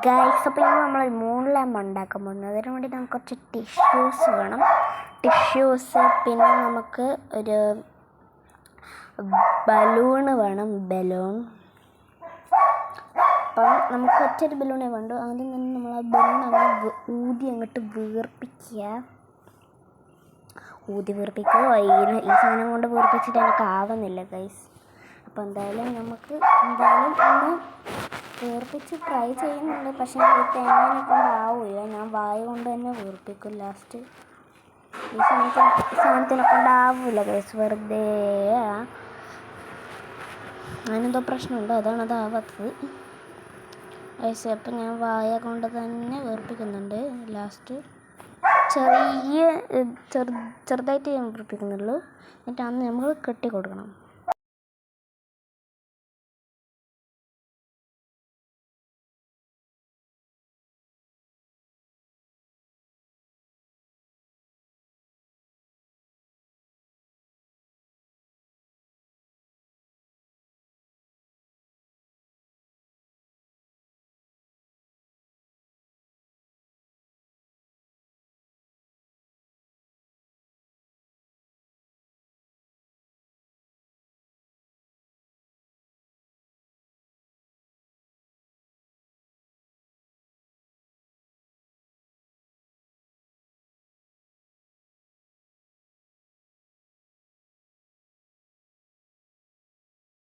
Guys, അപ്പോൾ ഇന്ന് നമ്മൾ മൂൺ ലാമ്പ് ഉണ്ടാക്കാൻ പോകുന്നത്. അതിനു വേണ്ടി നമുക്ക് കുറച്ച് ടിഷ്യൂസ് വേണം. പിന്നെ നമുക്ക് ഒരു ബലൂണ് വേണം. അപ്പം നമുക്ക് ഒറ്റൊരു ബലൂണേ വേണ്ടു. ആദ്യം തന്നെ നമ്മൾ ആ ബലൂൺ അങ്ങനെ ഊതി അങ്ങോട്ട് വീർപ്പിക്കുക. ഈ സാധനം കൊണ്ട് വീർപ്പിച്ചിട്ട് എനിക്ക് ആവുന്നില്ല ഗൈസ്. അപ്പോൾ എന്തായാലും നമുക്ക് ഒന്ന് വീർപ്പിച്ച് ട്രൈ ചെയ്യുന്നുണ്ട്. പക്ഷേ എനിക്ക് എങ്ങനെ കൊണ്ടാവില്ല. ഞാൻ വായ കൊണ്ട് തന്നെ വീർപ്പിക്കും ലാസ്റ്റ്. ഈ സാധനത്തിനെ കൊണ്ടാവില്ല ഗൈസ്, വെറുതെ അതിനെന്തോ പ്രശ്നമുണ്ട്, അതാണ് അതാവാത്തത് ഗൈസ്. അപ്പം ഞാൻ വായ കൊണ്ട് തന്നെ വീർപ്പിക്കുന്നുണ്ട്. ലാസ്റ്റ് ചെറുതായിട്ട് ഞാൻ വീർപ്പിക്കുന്നുള്ളൂ. എന്നിട്ട് അന്ന് നമ്മൾ കെട്ടി കൊടുക്കണം.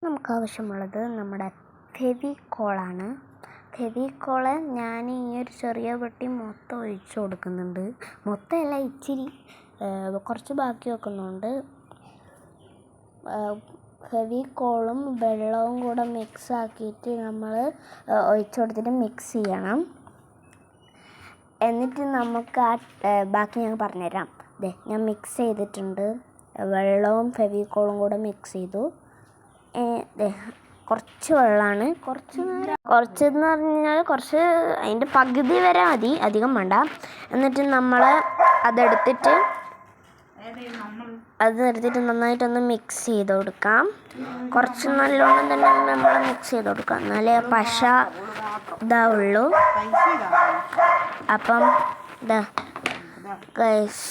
നമുക്ക് ആവശ്യമുള്ളത് നമ്മുടെ ഫെവിക്കോളാണ്. ഫെവിക്കോള് ഞാൻ ഈ ഒരു ചെറിയ പെട്ടി മൊത്തം ഒഴിച്ചു കൊടുക്കുന്നുണ്ട്. മൊത്തമല്ല, ഇച്ചിരി കുറച്ച് ബാക്കി വെക്കുന്നുണ്ട്. ഫെവിക്കോളും വെള്ളവും കൂടെ മിക്സ് ആക്കിയിട്ട് നമ്മൾ ഒഴിച്ചു കൊടുത്തിട്ട് മിക്സ് ചെയ്യണം. എന്നിട്ട് നമുക്ക് ബാക്കി ഞാൻ പറഞ്ഞുതരാം. ഞാൻ മിക്സ് ചെയ്തിട്ടുണ്ട്. വെള്ളവും ഫെവിക്കോളും കൂടെ മിക്സ് ചെയ്തു. കുറച്ച് വെള്ളമാണ്, കുറച്ചെന്ന് പറഞ്ഞാൽ കുറച്ച് അതിൻ്റെ പകുതി വരെ മതി, അധികം വേണ്ട. എന്നിട്ട് നമ്മൾ അതെടുത്തിട്ട് നന്നായിട്ടൊന്ന് മിക്സ് ചെയ്ത് കൊടുക്കാം. കുറച്ച് നല്ലോണം തന്നെ നമ്മൾ മിക്സ് ചെയ്ത് കൊടുക്കാം, എന്നാലേ പശ ഇതാവുള്ളൂ. അപ്പം ഗൈസ്,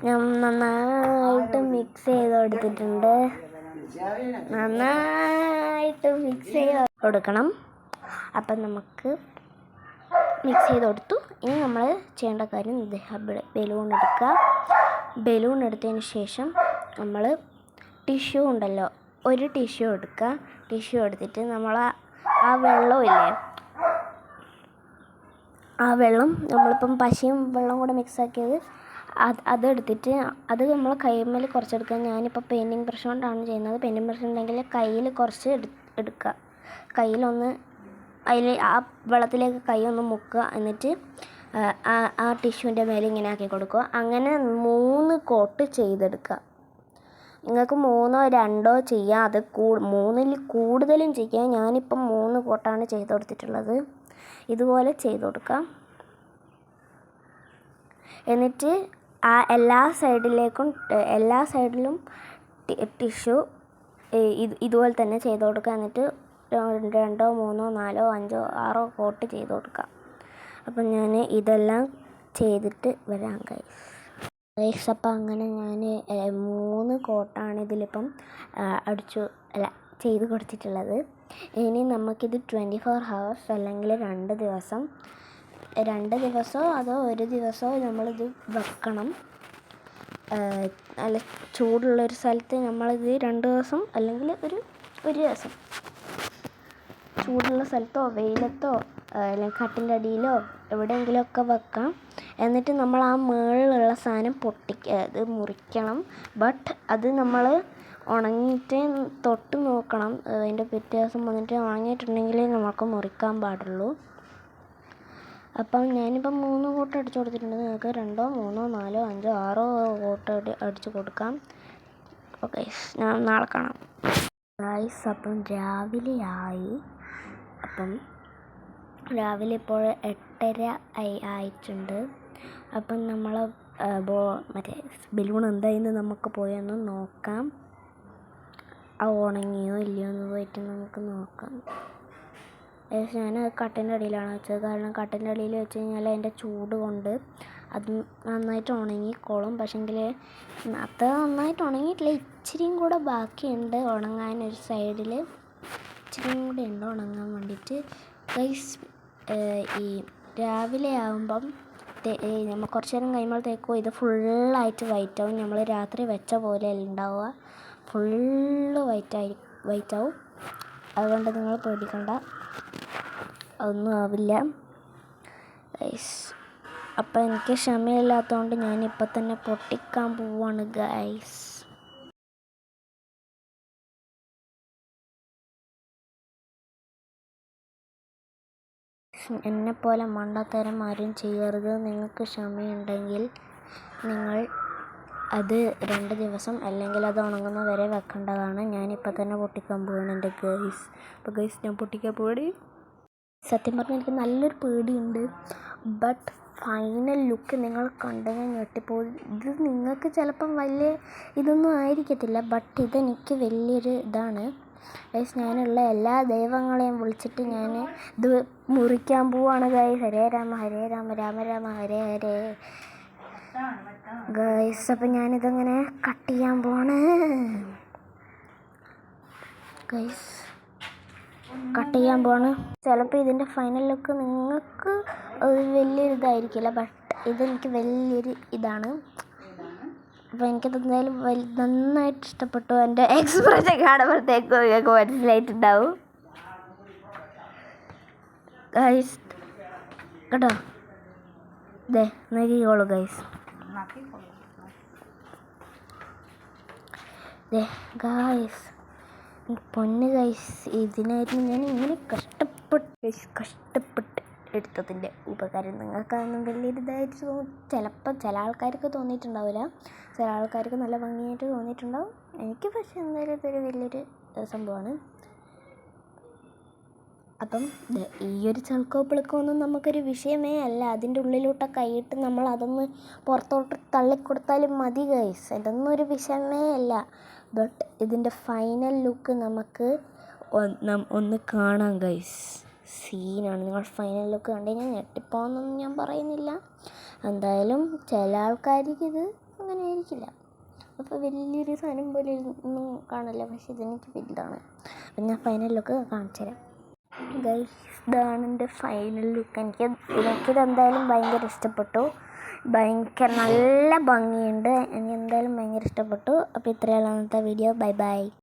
ഞാൻ നന്നായിട്ട് മിക്സ് ചെയ്ത് കൊടുത്തിട്ടുണ്ട്. നന്നായിട്ട് മിക്സ് ചെയ്ത് കൊടുക്കണം. അപ്പം നമുക്ക് മിക്സ് ചെയ്ത് കൊടുത്തു. ഇനി നമ്മൾ ചെയ്യേണ്ട കാര്യം ബലൂൺ എടുത്തതിന് ശേഷം നമ്മൾ ടിഷ്യൂ ഉണ്ടല്ലോ, ഒരു ടിഷ്യൂ എടുക്കുക. ടിഷ്യൂ എടുത്തിട്ട് നമ്മൾ ആ വെള്ളമില്ലേ, ആ വെള്ളം നമ്മളിപ്പം പശയും വെള്ളം കൂടെ മിക്സാക്കിയത് അതെടുത്തിട്ട് അത് നമ്മൾ കൈമേൽ കുറച്ചെടുക്കുക. ഞാനിപ്പോൾ പെയിൻറ്റിങ് ബ്രഷ് കൊണ്ടാണ് ചെയ്യുന്നത്. പെയിൻറ്റിങ് ബ്രഷ് ഉണ്ടെങ്കിൽ കയ്യിൽ കുറച്ച് എടുക്കുക. അതിൽ ആ വെള്ളത്തിലേക്ക് കൈ ഒന്ന് മുക്കുക. എന്നിട്ട് ആ ടിഷ്യൂവിൻ്റെ മേലെ ഇങ്ങനെ ആക്കി കൊടുക്കുക. അങ്ങനെ 3 കോട്ട് ചെയ്തെടുക്കുക. നിങ്ങൾക്ക് 3 or 2 ചെയ്യാം. അത് 3-ൽ കൂടുതലും ചെയ്യാം. ഞാനിപ്പം 3 കോട്ടാണ് ചെയ്ത് കൊടുത്തിട്ടുള്ളത്. ഇതുപോലെ ചെയ്ത് കൊടുക്കാം. എന്നിട്ട് ആ എല്ലാ സൈഡിലും ടിഷ്യൂ ഇതുപോലെ തന്നെ ചെയ്ത് കൊടുക്കുക. എന്നിട്ട് 2, 3, 4, 5, 6 കോട്ട് ചെയ്ത് കൊടുക്കുക. അപ്പം ഞാൻ ഇതെല്ലാം ചെയ്തിട്ട് വരാം ഗൈസ്. അപ്പം അങ്ങനെ ഞാൻ 3 കോട്ടാണ് ഇതിലിപ്പം ചെയ്ത് കൊടുത്തിട്ടുള്ളത്. ഇനി നമുക്കിത് 24 hours അല്ലെങ്കിൽ 2 ദിവസമോ അതോ 1 ദിവസമോ നമ്മളിത് വെക്കണം. നല്ല ചൂടുള്ളൊരു സ്ഥലത്ത് നമ്മളിത് 2 ദിവസം അല്ലെങ്കിൽ ഒരു ദിവസം ചൂടുള്ള സ്ഥലത്തോ വെയിലത്തോ അല്ലെങ്കിൽ കട്ടിൻ്റെ അടിയിലോ എവിടെയെങ്കിലുമൊക്കെ വെക്കാം. എന്നിട്ട് നമ്മൾ ആ മുകളിലുള്ള സാധനം അത് മുറിക്കണം. ബട്ട് അത് നമ്മൾ ഉണങ്ങിയിട്ട് തൊട്ട് നോക്കണം. അതിൻ്റെ പിറ്റേ ദിവസം വന്നിട്ട് ഉണങ്ങിയിട്ടുണ്ടെങ്കിൽ നമുക്ക് മുറിക്കാൻ പാടുള്ളൂ. അപ്പം ഞാനിപ്പം 3 കോട്ട് അടിച്ചു കൊടുത്തിട്ടുണ്ട്. നിങ്ങൾക്ക് 2, 3, 4, 5, 6 കോട്ട് അടിച്ചു കൊടുക്കാം. ഓക്കെ, ഞാൻ നാളെ കാണാം ഗൈസ്. അപ്പം രാവിലെ ഇപ്പോൾ 8:30 ആയിട്ടുണ്ട്. അപ്പം നമ്മൾ മറ്റേ ബലൂൺ എന്തായെന്ന് നമുക്ക് പോയി ഒന്ന് നോക്കാം. ഉണങ്ങിയോ ഇല്ലയോ എന്ന് പോയിട്ട് നമുക്ക് നോക്കാം. ഞാൻ കട്ടിൻ്റെ അടിയിലാണ് വെച്ചത്. കാരണം കട്ടിൻ്റെ അടിയിൽ വെച്ച് കഴിഞ്ഞാൽ അതിൻ്റെ ചൂട് കൊണ്ട് അത് നന്നായിട്ട് ഉണങ്ങിക്കോളും. പക്ഷേങ്കിൽ അത്ര നന്നായിട്ട് ഉണങ്ങിയിട്ടില്ല, ഇച്ചിരിയും കൂടെ ബാക്കിയുണ്ട് ഉണങ്ങാൻ. ഒരു സൈഡിൽ ഇച്ചിരിയും കൂടെ ഉണ്ട് ഉണങ്ങാൻ വേണ്ടിയിട്ട്. ഗൈസ് ഈ രാവിലെ ആകുമ്പം നമ്മൾ കുറച്ച് നേരം കഴിയുമ്പോഴത്തേക്കും ഇത് ഫുള്ളായിട്ട് വൈറ്റാവും. നമ്മൾ രാത്രി വെച്ച പോലെയല്ല ഉണ്ടാവുക, ഫുള്ള് വൈറ്റാവും. അതുകൊണ്ട് നിങ്ങൾ പേടിക്കണ്ട, അതൊന്നും ആവില്ല ഗൈസ്. അപ്പം എനിക്ക് ക്ഷമയില്ലാത്തതുകൊണ്ട് ഞാനിപ്പോൾ തന്നെ പൊട്ടിക്കാൻ പോവാണ് ഗൈസ്. എന്നെപ്പോലെ മണ്ടത്തരം ആരും ചെയ്യരുത്. നിങ്ങൾക്ക് ക്ഷമയുണ്ടെങ്കിൽ നിങ്ങൾ അത് 2 ദിവസം അല്ലെങ്കിൽ അത് ഉണങ്ങുന്ന വരെ വെക്കേണ്ടതാണ്. ഞാനിപ്പോൾ തന്നെ പൊട്ടിക്കാൻ പോവാണ് എൻ്റെ ഗൈസ്. അപ്പോൾ ഗൈസ് ഞാൻ പൊട്ടിക്കാൻ പോവാണ്. സത്യം പറഞ്ഞാൽ എനിക്ക് നല്ലൊരു പേടിയുണ്ട്. ബട്ട് ഫൈനൽ ലുക്ക് നിങ്ങൾ കണ്ടെങ്കിൽ ഞെട്ടിപ്പോകും. ഇത് നിങ്ങൾക്ക് ചിലപ്പം വലിയ ഇതൊന്നും ആയിരിക്കത്തില്ല, ബട്ട് ഇതെനിക്ക് വലിയൊരു ഇതാണ് ഗൈസ്. ഞാനുള്ള എല്ലാ ദൈവങ്ങളെയും വിളിച്ചിട്ട് ഞാൻ ഇത് മുറിക്കാൻ പോവാണ് ഗൈസ്. ഹരേ രാമ ഹരേ രാമ രാമ രാമ ഹരേ ഹരേ ഗൈസ്. അപ്പം ഞാനിതങ്ങനെ കട്ട് ചെയ്യാൻ പോവാണ് ഗൈസ്, കട്ട് ചെയ്യാൻ പോവാണ്. ചിലപ്പോൾ ഇതിൻ്റെ ഫൈനൽ ലുക്ക് നിങ്ങൾക്ക് വലിയൊരു ഇതായിരിക്കില്ല, ബട്ട് ഇതെനിക്ക് വലിയൊരു ഇതാണ്. അപ്പോൾ എനിക്കത് എന്തായാലും നന്നായിട്ട് ഇഷ്ടപ്പെട്ടു. എൻ്റെ എക്സ്പ്രഷൻ കാണുമ്പോഴത്തേക്കും നിങ്ങൾക്ക് മനസ്സിലായിട്ടുണ്ടാവും ഗൈസ്. കേട്ടോ, ദേ നോക്കിക്കോളൂ ഗൈസ്. ദേ ഗൈസ്, പൊന്ന് ഗൈസ്, ഇതിനായിട്ട് ഞാൻ ഇങ്ങനെ കഷ്ടപ്പെട്ട് എടുത്തതിൻ്റെ ഉപകാരം നിങ്ങൾക്കതൊന്നും വലിയൊരു ഇതായിട്ട് ചിലപ്പോൾ ചില ആൾക്കാർക്ക് തോന്നിയിട്ടുണ്ടാവില്ല, ചില ആൾക്കാർക്ക് നല്ല ഭംഗിയായിട്ട് തോന്നിയിട്ടുണ്ടാവും. എനിക്ക് പക്ഷേ എന്തായാലും ഇതൊരു വലിയൊരു സംഭവമാണ്. അപ്പം ഈ ഒരു ചൾക്കോപ്പിളക്കമൊന്നും നമുക്കൊരു വിഷയമേ അല്ല. അതിൻ്റെ ഉള്ളിലോട്ടൊക്കെ കൈയിട്ട് നമ്മൾ അതൊന്ന് പുറത്തോട്ട് തള്ളിക്കൊടുത്താലും മതി ഗൈസ്, ഇതൊന്നും ഒരു വിഷയമേ അല്ല. ബട്ട് ഇതിൻ്റെ ഫൈനൽ ലുക്ക് നമുക്ക് ഒന്ന് കാണാം ഗൈസ്. സീനാണ്. നിങ്ങൾ ഫൈനൽ ലുക്ക് കണ്ടു കഴിഞ്ഞാൽ ഞെട്ടിപ്പോന്നൊന്നും ഞാൻ പറയുന്നില്ല. എന്തായാലും ചില ആൾക്കാർക്ക് ഇത് അങ്ങനെ ആയിരിക്കില്ല, അപ്പോൾ വലിയൊരു സാധനം പോലെ ഒന്നും കാണില്ല. പക്ഷേ ഇതെനിക്ക് വലുതാണ്. അപ്പം ഞാൻ ഫൈനൽ ലുക്ക് കാണിച്ചു തരാം ഗൈസ്. ഇതാണ് എൻ്റെ ഫൈനൽ ലുക്ക്. എനിക്കിതെന്തായാലും ഭയങ്കര ഇഷ്ടപ്പെട്ടു. നല്ല ഭംഗിയുണ്ട്. എനിക്ക് എന്തായാലും ഭയങ്കര ഇഷ്ടപ്പെട്ടു. അപ്പോൾ ഇത്രയുള്ള അന്നത്തെ വീഡിയോ. Bye bye.